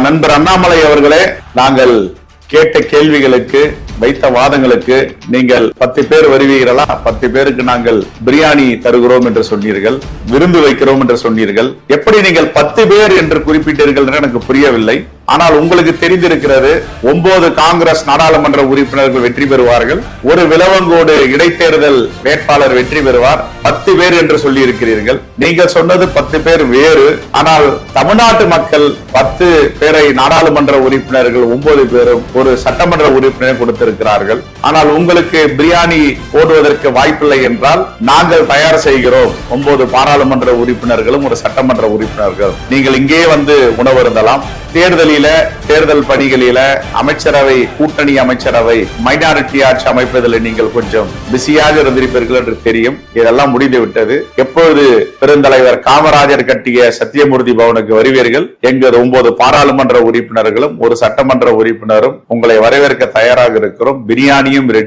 நண்பர் அண்ணாமலை அவர்களே, நாங்கள் கேட்ட கேள்விகளுக்கு, வைத்த வாதங்களுக்கு நீங்கள் 10 பேர் வருவீர்களா? 10 பேருக்கு நாங்கள் பிரியாணி தருகிறோம் என்று சொன்னீர்கள், விருந்து வைக்கிறோம் என்று சொன்னீர்கள். எப்படி நீங்கள் 10 பேர் என்று குறிப்பிட்டீர்கள் என்று எனக்கு புரியவில்லை. ஆனால் உங்களுக்கு தெரிந்திருக்கிறது, 9 காங்கிரஸ் நாடாளுமன்ற உறுப்பினர்கள் வெற்றி பெறுவார்கள், ஒரு விளவங்கோடு இடைத்தேர்தல் வேட்பாளர் வெற்றி பெறுவார், 10 பேர் என்று சொல்லி இருக்கிறீர்கள். நீங்கள் சொன்னது 10 பேர் வேறு. ஆனால் தமிழ்நாட்டு மக்கள் 10 பேரை நாடாளுமன்ற உறுப்பினர்கள் 9 பேரும் ஒரு சட்டமன்ற உறுப்பினரை கொடுத்திருக்கிறார்கள். ஆனால் உங்களுக்கு பிரியாணி போடுவதற்கு வாய்ப்பில்லை என்றால் நாங்கள் தயார் செய்கிறோம். 9 பாராளுமன்ற உறுப்பினர்களும் ஒரு சட்டமன்ற உறுப்பினர்கள் நீங்கள் இங்கே வந்து உணவருந்தலாம். தேர்தல் பணிகளில அமைச்சரவை, கூட்டணி அமைச்சரவை, மைனாரிட்டி ஆட்சி அமைப்பதில் நீங்கள் கொஞ்சம் பிஸியாக இருந்திருப்பீர்கள் என்று தெரியும். இதெல்லாம் முடிந்து விட்டது. எப்பொழுது பெருந்தலைவர் காமராஜர் கட்டிய சத்தியமூர்த்தி பவனுக்கு வருவீர்கள், எங்கள் 9 பாராளுமன்ற உறுப்பினர்களும் ஒரு சட்டமன்ற உறுப்பினரும் உங்களை வரவேற்க தயாராக இருக்கிறோம். பிரியாணியும் ரெடி.